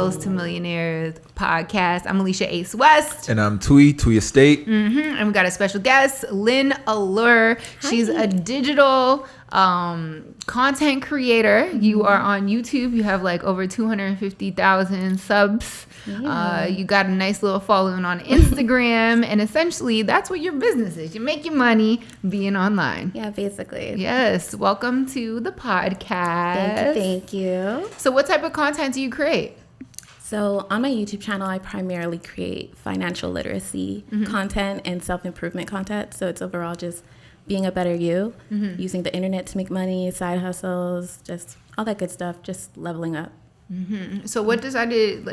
Millennials to Millionaires podcast. I'm Alicia Ace West. And I'm Tui Estate. And we got a special guest, Lynn Allure. She's a digital content creator. You are on YouTube. You have like over 250,000 subs. Yeah. You got a nice little following on Instagram. And essentially, that's what your business is. You make your money being online. Yeah, basically. Yes. Welcome to the podcast. Thank you. So what type of content do you create? So on my YouTube channel, I primarily create financial literacy content and self-improvement content. So it's overall just being a better you, using the internet to make money, side hustles, just all that good stuff, just leveling up. So what decided,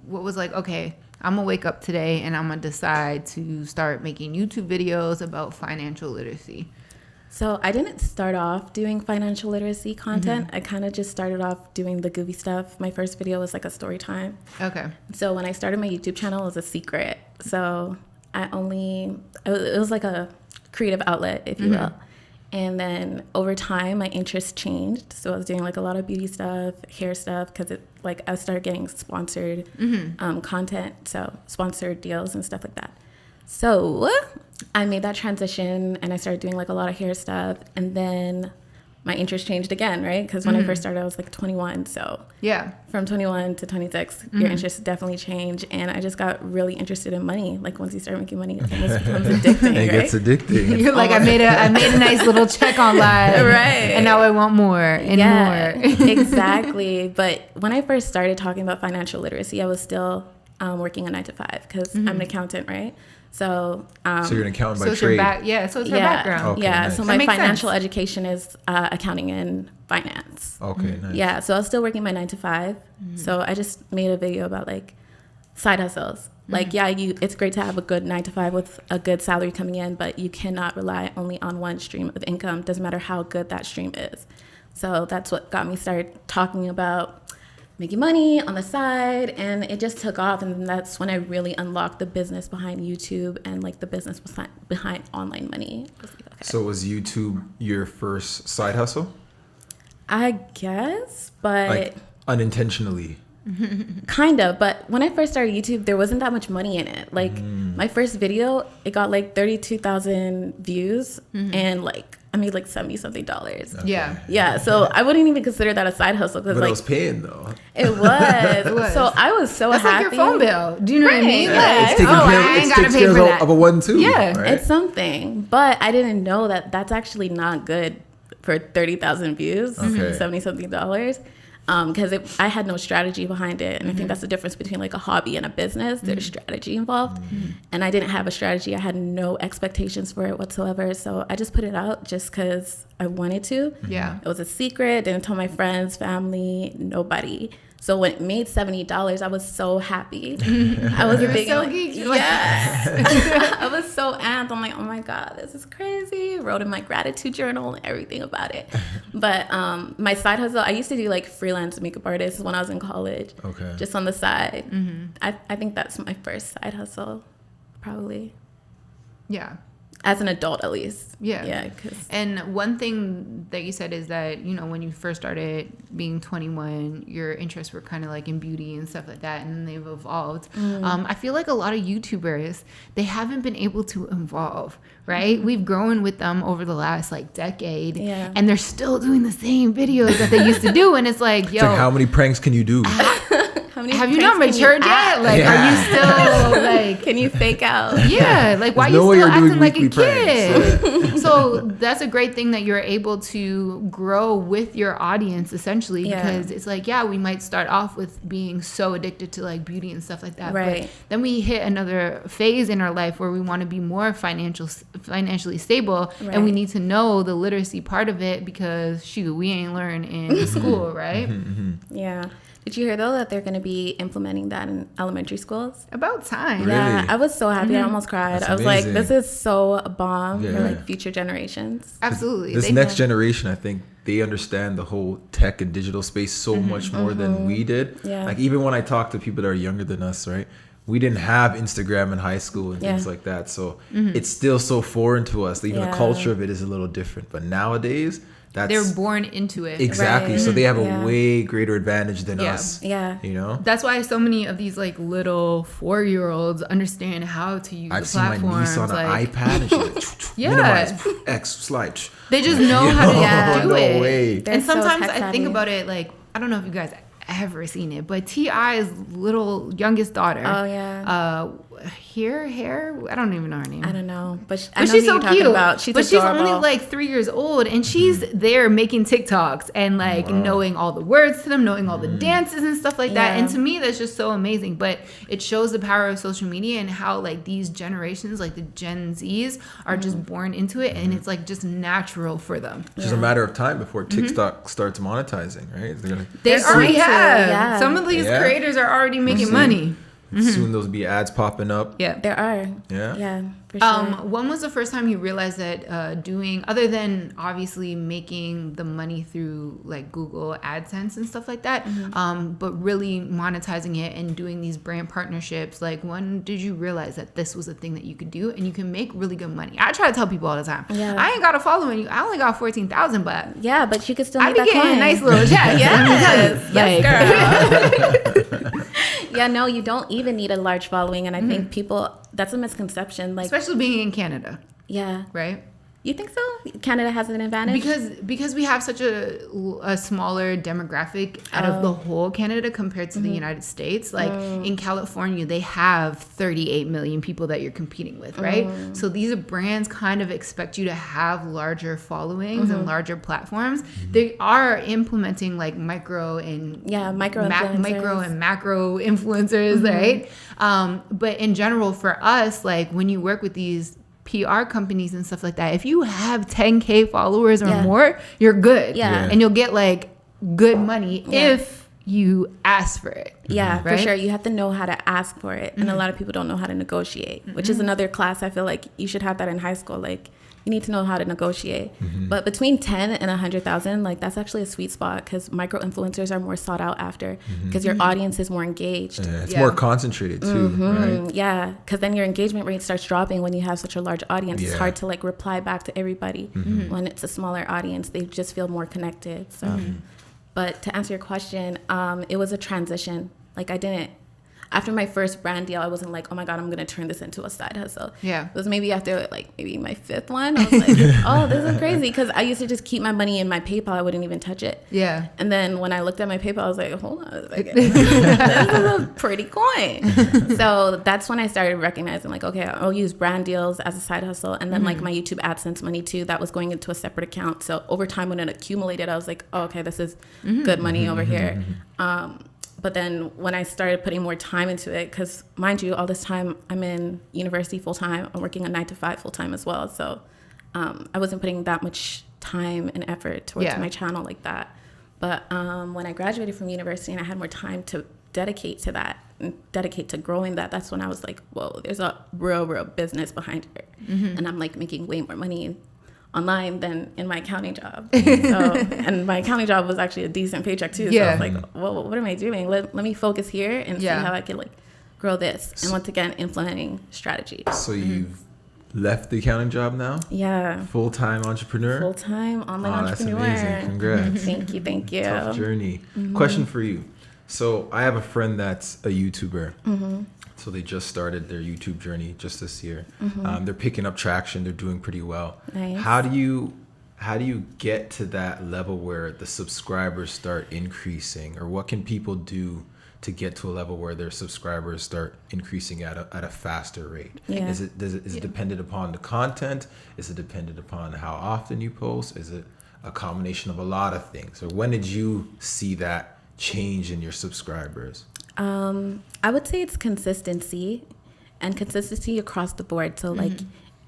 what was okay, I'm gonna wake up today and I'm gonna decide to start making YouTube videos about financial literacy? So I didn't start off doing financial literacy content. I kind of just started off doing the goofy stuff. My first video was like a story time. Okay. So when I started my YouTube channel, it was a secret. So it was like a creative outlet, if you will. And then over time, my interest changed. So I was doing like a lot of beauty stuff, hair stuff, because I started getting sponsored content, so sponsored deals and stuff like that. So I made that transition and I started doing like a lot of hair stuff. And then my interest changed again, right? Because when I first started, I was like 21. So yeah, from 21 to 26, your interests definitely change. And I just got really interested in money. Like once you start making money, it almost becomes addicting. It gets addicting. You're like, I made a nice little check online, right? And now I want more and more. Exactly. But when I first started talking about financial literacy, I was still working a 9-to-5 because I'm an accountant, right? So you're an accountant by trade. So it's her background. Okay, nice. So my financial education is accounting and finance. Okay, nice. Yeah, so I was still working my 9-to-5. So I just made a video about like side hustles. Like, it's great to have a good 9-to-5 with a good salary coming in, but you cannot rely only on one stream of income. Doesn't matter how good that stream is. So that's what got me started talking about making money on the side, and it just took off. And that's when I really unlocked the business behind YouTube and like the business behind online money. So was YouTube your first side hustle? I guess, but like unintentionally. Kind of. But when I first started YouTube, there wasn't that much money in it. Like my first video, it got like 32,000 views and like I made like $70-something. Okay. Yeah. So I wouldn't even consider that a side hustle because it was paying though. It was. So I was so That's happy. That's like your phone bill. Do you know what I mean? Yeah. It's taking care of a one too. Yeah, right? It's something. But I didn't know that that's actually not good for 30,000 views, $70-something. Because I had no strategy behind it. And I think that's the difference between like a hobby and a business. There's strategy involved. And I didn't have a strategy. I had no expectations for it whatsoever. So I just put it out just because I wanted to. Yeah. It was a secret. Didn't tell my friends, family, nobody. So when it made $70, I was so happy. I was yes. I was so amped. I'm like, oh my God, this is crazy. Wrote in my gratitude journal and everything about it. But my side hustle, I used to do like freelance makeup artist when I was in college. Okay. Just on the side. I think that's my first side hustle, probably. Yeah. As an adult, at least. Yeah. Yeah. And one thing that you said is that, when you first started being 21, your interests were kind of like in beauty and stuff like that, and then they've evolved. I feel like a lot of YouTubers, they haven't been able to evolve, right? We've grown with them over the last decade, and they're still doing the same videos that they used to do. And it's like, yo. It's like, how many pranks can you do? Have you not matured yet? Are you still can you fake out? Yeah, why are you still acting like a kid? So that's a great thing that you're able to grow with your audience essentially, because it's like, we might start off with being so addicted to beauty and stuff like that, right? But then we hit another phase in our life where we want to be more financially stable, right? And we need to know the literacy part of it because we ain't learn in school, right? Yeah. Did you hear, though, that they're going to be implementing that in elementary schools? About time. Really? Yeah, I was so happy. I almost cried. That's I was amazing. like, this is so bomb for future generations. Absolutely. This next generation, I think they understand the whole tech and digital space so much more than we did. Yeah. Even when I talk to people that are younger than us, right? We didn't have Instagram in high school and things like that. So it's still so foreign to us. Even the culture of it is a little different. But nowadays, they're born into it. Exactly. Right. So they have Yeah. a way greater advantage than Yeah. us. Yeah. You know? That's why so many of these like little 4-year-olds understand how to use I've the seen my platforms. niece on an like, iPad and she's like, Yeah. minimize, X, slide. they just know how to do no it. way. They're And so sometimes tech I think savvy. about it like, I don't know if you guys ever seen it, but T.I.'s little youngest daughter. Oh, yeah. Hair. I don't even know her name. I don't know, but I But know she's who so you're talking cute. about. She's adorable. only like 3 years old, and she's there making TikToks and like knowing all the words to them, knowing all the dances and stuff like that. Yeah. And to me, that's just so amazing. But it shows the power of social media and how like these generations, like the Gen Zs, are just born into it, and it's like just natural for them. It's just a matter of time before TikTok starts monetizing, right? They're gonna They already going to, have. yeah. Some of these Yeah. creators are already making money. soon there'll be ads popping up. Yeah. There are. Yeah. Yeah, for sure. When was the first time you realized that doing, other than obviously making the money through like Google AdSense and stuff like that, but really monetizing it and doing these brand partnerships, like when did you realize that this was a thing that you could do and you can make really good money? I try to tell people all the time, Yeah. I ain't got a following. I only got 14,000, but Yeah, but you could still I make be that getting coin. a nice little check. Yes, Like- girl. Yeah, no, you don't even need a large following, and I think people, that's a misconception. Like, Especially being in Canada, yeah, right? you think so? Canada has an advantage Because we have such a smaller demographic out of the whole Canada compared to the United States. Like in California, they have 38 million people that you're competing with, right? So these brands kind of expect you to have larger followings and larger platforms. They are implementing like micro and micro micro and macro influencers, right? But in general, for us, like when you work with these PR companies and stuff like that, if you have 10K followers or more, you're good. Yeah. And you'll get like good money if you ask for it. Yeah, Right? for sure. You have to know how to ask for it. And a lot of people don't know how to negotiate, which is another class. I feel like you should have that in high school. Like, you need to know how to negotiate. But between 10 and 100,000, like that's actually a sweet spot because micro influencers are more sought out after because your audience is more engaged. Yeah, it's Yeah. more concentrated too, right? Yeah, because then your engagement rate starts dropping when you have such a large audience. It's Yeah. hard to like reply back to everybody when it's a smaller audience. They just feel more connected. So, but to answer your question, it was a transition. Like after my first brand deal, I wasn't like, oh my God, I'm going to turn this into a side hustle. Yeah. It was maybe after maybe my fifth one. I was like, oh, this is crazy. Because I used to just keep my money in my PayPal. I wouldn't even touch it. Yeah. And then when I looked at my PayPal, I was like, hold on a second. This is a pretty coin. So that's when I started recognizing like, okay, I'll use brand deals as a side hustle. And then like my YouTube AdSense money too, that was going into a separate account. So over time when it accumulated, I was like, oh, okay, this is good money over here. But then when I started putting more time into it, because mind you, all this time I'm in university full time. I'm working a 9 to 5 full time as well. So I wasn't putting that much time and effort towards my channel like that. But when I graduated from university and I had more time to dedicate to that and dedicate to growing that, that's when I was like, whoa, there's a real business behind it. And I'm like making way more money online than in my accounting job. And my accounting job was actually a decent paycheck too. So I was like, well, what am I doing? Let me focus here and see how I can like grow this. And once again, implementing strategy. So you've left the accounting job now? Yeah. Full-time entrepreneur? Full-time online entrepreneur. That's amazing. Congrats. Thank you. Tough journey. Question for you. So I have a friend that's a YouTuber. So they just started their YouTube journey just this year. They're picking up traction. They're doing pretty well. Nice. How do you get to that level where the subscribers start increasing, or what can people do to get to a level where their subscribers start increasing at a faster rate? Yeah. Is it dependent upon the content? Is it dependent upon how often you post? Is it a combination of a lot of things? Or when did you see that change in your subscribers? I would say it's consistency across the board. So like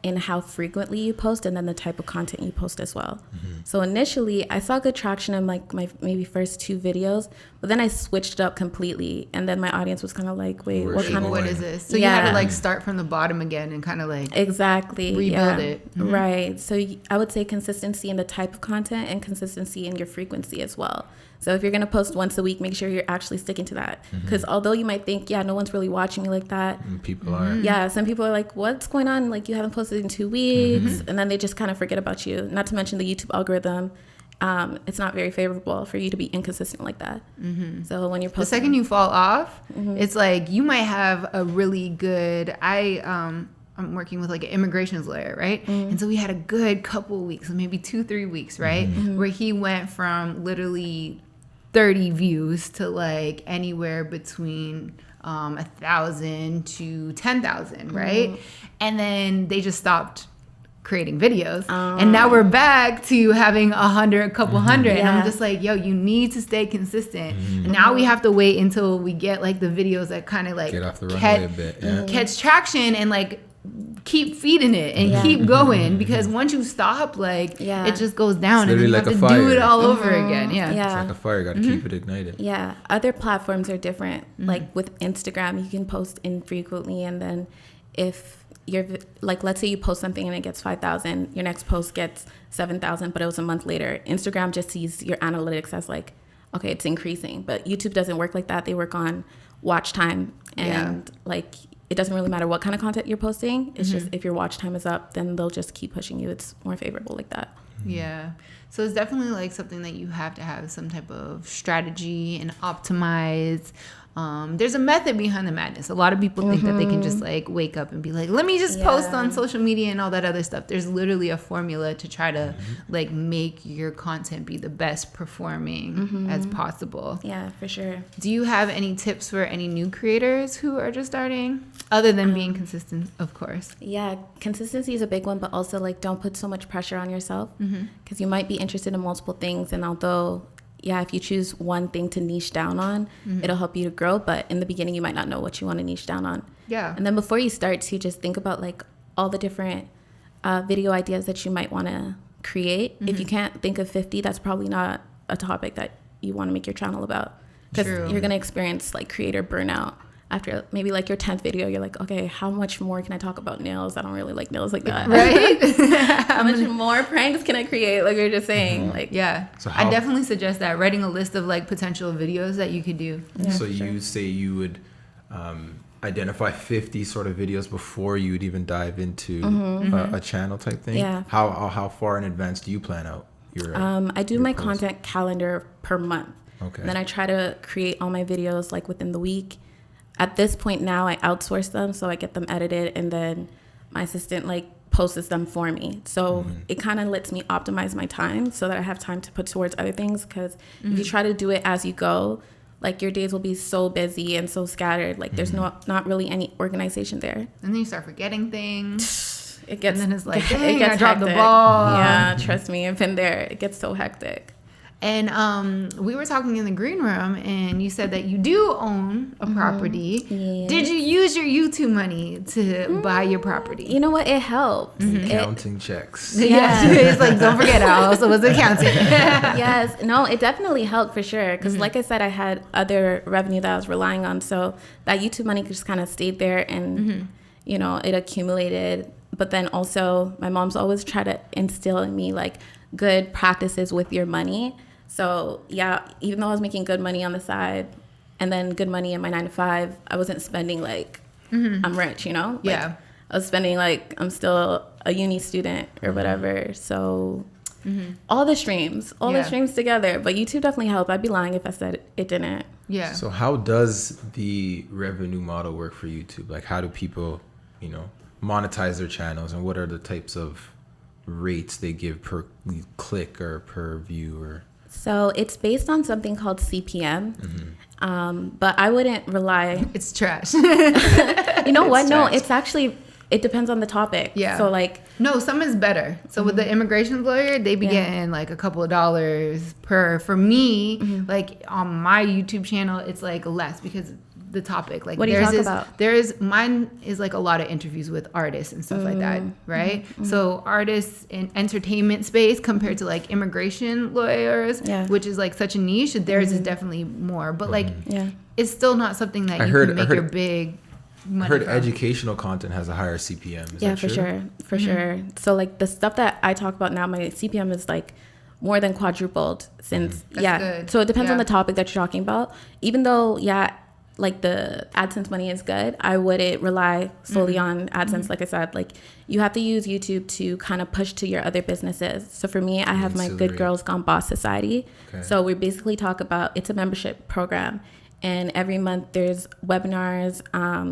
in how frequently you post and then the type of content you post as well. So initially I saw good traction in like my maybe first 2 videos, but then I switched up completely. And then my audience was kind of like, wait, Where's what she kind of, What going? is this? So you had to like start from the bottom again and kind of like exactly rebuild it. Right. So I would say consistency in the type of content and consistency in your frequency as well. So if you're going to post once a week, make sure you're actually sticking to that. Because although you might think, yeah, no one's really watching me like that. And people aren't. Yeah, some people are like, what's going on? Like, you haven't posted in 2 weeks. And then they just kind of forget about you. Not to mention the YouTube algorithm. it's not very favorable for you to be inconsistent like that. So when you're posting, the second you fall off, it's like you might have a really good. I'm working with like an immigration lawyer, right? And so we had a good couple of weeks, maybe 2-3 weeks, right, where he went from literally 30 views to like anywhere between 1,000 to 10,000, right? And then they just stopped creating videos, and now we're back to having 100, a couple hundred, and I'm just like, yo, you need to stay consistent. And now we have to wait until we get like the videos that kind of like get off the runway a bit, catch traction, and like keep feeding it and keep going, because once you stop, like it just goes down, and then you like have to do it all over again. It's like a fire, you gotta keep it ignited. Other platforms are different. Like with Instagram, you can post infrequently, and then if you're like, let's say you post something and it gets 5,000, your next post gets 7,000, but it was a month later, Instagram just sees your analytics as like, okay, it's increasing. But YouTube doesn't work like that. They work on watch time, and like it doesn't really matter what kind of content you're posting. It's just if your watch time is up, then they'll just keep pushing you. It's more favorable like that. So it's definitely like something that you have to have some type of strategy and optimize. There's a method behind the madness. A lot of people think that they can just like wake up and be like, let me just post on social media and all that other stuff. There's literally a formula to try to like make your content be the best performing as possible. Yeah, for sure. Do you have any tips for any new creators who are just starting, other than being consistent, of course? Yeah, consistency is a big one, but also like don't put so much pressure on yourself, because you might be interested in multiple things, and although if you choose one thing to niche down on, it'll help you to grow. But in the beginning, you might not know what you want to niche down on. And then before you start to just think about like all the different video ideas that you might want to create. If you can't think of 50, that's probably not a topic that you want to make your channel about, because you're going to experience like creator burnout. After maybe like your 10th video, you're like, okay, how much more can I talk about nails? I don't really like nails like that. Right? How much more pranks can I create? Like you're just saying, like, So I definitely suggest that, writing a list of like potential videos that you could do. So you say you would identify 50 sort of videos before you would even dive into a channel type thing? How far in advance do you plan out your I do my content calendar per month. And then I try to create all my videos like within the week. At this point now, I outsource them, so I get them edited, and then my assistant like posts them for me. So it kind of lets me optimize my time so that I have time to put towards other things, because if you try to do it as you go, like your days will be so busy and so scattered. Like there's not really any organization there. And then you start forgetting things. It gets, and then it's like, it gets I dropped the hectic. ball. Yeah, trust me, I've been there. It gets so hectic. And we were talking in the green room, and you said that you do own a property. Yeah. Did you use your YouTube money to buy your property? You know what? It helps. counting checks? Yeah, it's like, don't forget, I also was accounting. Yes, no, it definitely helped for sure. Because like I said, I had other revenue that I was relying on. So that YouTube money just kind of stayed there, and, you know, it accumulated. But then also my mom's always tried to instill in me like good practices with your money. So yeah, even though I was making good money on the side and then good money in my 9-to-5, I wasn't spending like I'm rich, you know? Like, I was spending like I'm still a uni student or whatever. So all the streams together. But YouTube definitely helped. I'd be lying if I said it didn't. Yeah. So how does the revenue model work for YouTube? Like how do people, you know, monetize their channels, and what are the types of rates they give per click or per view? Or so it's based on something called CPM, but I wouldn't rely. It's trash. You know what? No, it's actually, it depends on the topic. Yeah. So like, no, some is better. So with the immigration lawyer, they be getting like a couple of dollars per. For me, like on my YouTube channel, it's like less because the topic, like what do you talk about? There's mine is like a lot of interviews with artists and stuff like that, right? So artists in entertainment space compared to like immigration lawyers, which is like such a niche, theirs is definitely more, but like it's still not something that you can make your big money I heard from. Educational content has a higher CPM. Is that for true? For sure. So like the stuff that I talk about now, my CPM is like more than quadrupled since That's good. So it depends on the topic that you're talking about. Even though like the AdSense money is good, I wouldn't rely solely on AdSense. Like I said, like you have to use YouTube to kind of push to your other businesses. So for me, I have my Good Girls Gone Boss Society. Okay. So we basically talk about, it's a membership program. And every month there's webinars.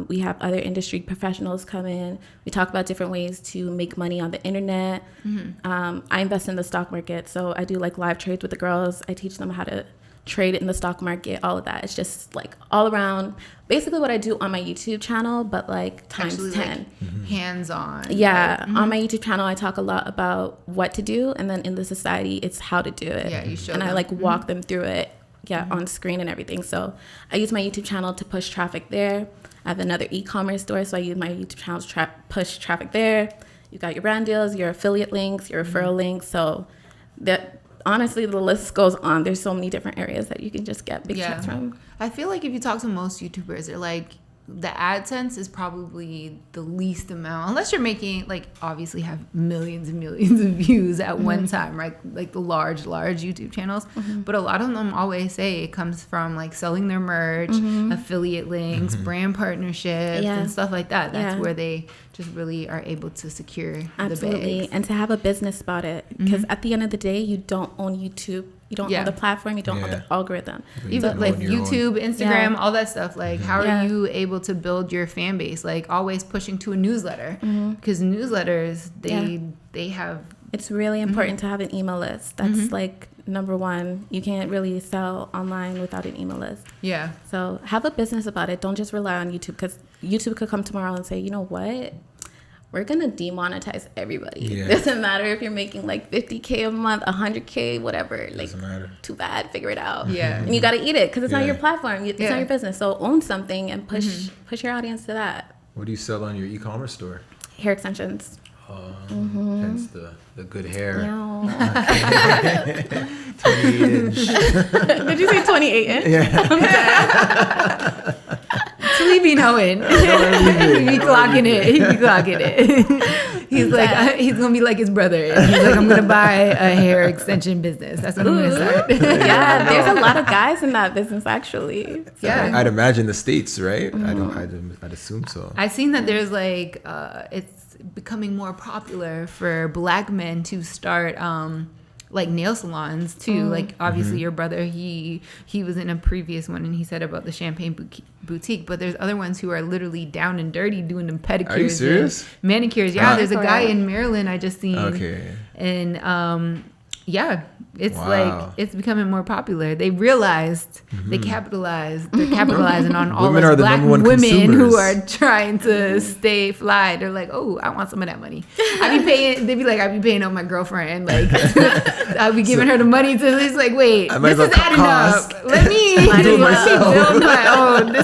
We have other industry professionals come in. We talk about different ways to make money on the internet. I invest in the stock market. So I do like live trades with the girls. I teach them how to trade in the stock market, all of that. It's just like all around basically what I do on my YouTube channel, but like times actually 10. Like hands-on. Yeah. Like, on my YouTube channel, I talk a lot about what to do. And then in the society, it's how to do it. Yeah, you show and them. I like walk them through it. Yeah, on screen and everything. So I use my YouTube channel to push traffic there. I have another e-commerce store, so I use my YouTube channel to push traffic there. You got your brand deals, your affiliate links, your referral links. So that honestly, the list goes on. There's so many different areas that you can just get big checks from. I feel like if you talk to most YouTubers, they're like, the AdSense is probably the least amount, unless you're making, like, obviously have millions and millions of views at one time, right? Like the large YouTube channels. But a lot of them always say it comes from like selling their merch, affiliate links, brand partnerships, and stuff like that. That's where they just really are able to secure the bag. And to have a business about it. Because at the end of the day, you don't own YouTube. You don't own the platform. You don't own the algorithm. Even like YouTube, Instagram, all that stuff. Like, how are you able to build your fan base? Like, always pushing to a newsletter. Because newsletters, they have... It's really important to have an email list. That's like number one. You can't really sell online without an email list. Yeah. So have a business about it. Don't just rely on YouTube. Because YouTube could come tomorrow and say, you know what? We're going to demonetize everybody. Yeah. Doesn't matter if you're making like $50K a month, $100K, whatever. Like, doesn't matter. Too bad. Figure it out. Yeah. And you got to eat it because it's not your platform. It's not your business. So own something and push your audience to that. What do you sell on your e-commerce store? Hair extensions. Hence the good hair. No. 28 inch. Did you say 28 inch? Yeah. We be knowing. He be clocking it. He's like, he's gonna be like his brother. He's like, I'm gonna buy a hair extension business. That's what I'm gonna start. Yeah, there's a lot of guys in that business actually. So. Yeah, I'd imagine the States, right? I'd assume so. I've seen that there's like, it's becoming more popular for Black men to start like nail salons too. Like obviously your brother, he was in a previous one and he said about the Champagne boutique, but there's other ones who are literally down and dirty doing them pedicures. Are you serious? Manicures. Yeah, there's a guy in Maryland I just seen. Okay. And it's like it's becoming more popular. They realized they're capitalizing on all those Black women who are trying to stay fly. They're like, oh, I want some of that money. They'd be like, I be paying up my girlfriend. Like I'll be giving her the money to this. Like, wait, this is adding up. Let me build my own.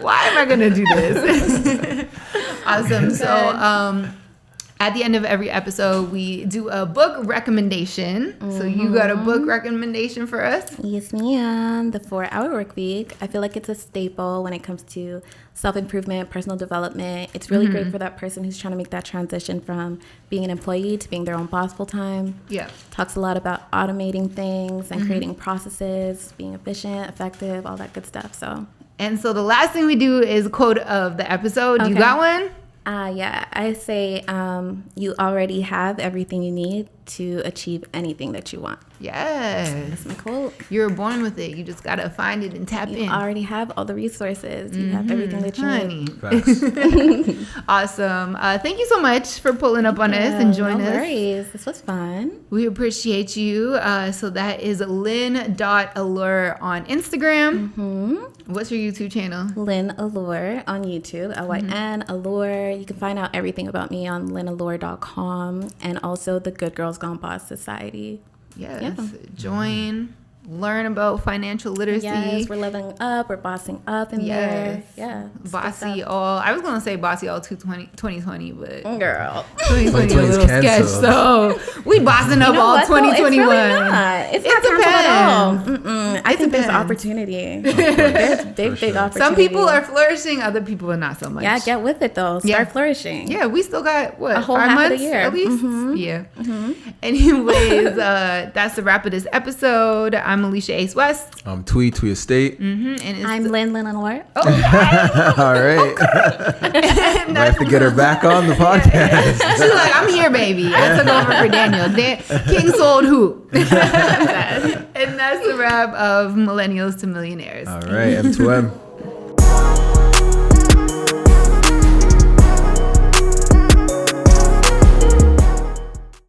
Why am I gonna do this? Awesome. So at the end of every episode, we do a book recommendation. So you got a book recommendation for us? Yes, ma'am. The 4-Hour Workweek. I feel like it's a staple when it comes to self-improvement, personal development. It's really great for that person who's trying to make that transition from being an employee to being their own boss full time. Yeah. Talks a lot about automating things and creating processes, being efficient, effective, all that good stuff. And so the last thing we do is quote of the episode. Okay. You got one? Yeah, I say you already have everything you need to achieve anything that you want. Yes. That's my quote. You were born with it. You just got to find it and tap in. You already have all the resources. You have everything that you need. Awesome. Thank you so much for pulling up on us and joining us. No worries. This was fun. We appreciate you. So that is Lynn.Allure on Instagram. What's your YouTube channel? Lynn Allure on YouTube. Lyn Allure. You can find out everything about me on lynallure.com and also the Good Girls Gone Boss Society. Yes. Join. Learn about financial literacy. Yes, we're leveling up. We're bossing up in there. Yeah. Bossy all. I was going to say bossy all 2020, but girl. 2020 a little sketch. So we bossing up all 2021. It's not canceled at all. I think there's opportunity. There's big opportunity. Some people are flourishing. Other people are not so much. Yeah, get with it though. Start flourishing. Yeah, we still got a whole 5 half months of the year at least. Yeah. Anyways, that's the wrap of this episode. I'm I'm Alicia Ace West. I'm Twee Estate. And it's I'm Lynn Ward. All right. I have to get her back on the podcast. She's like, I'm here, baby. I took over for Daniel. King sold who? And that's the wrap of Millennials to Millionaires. All right, M2M.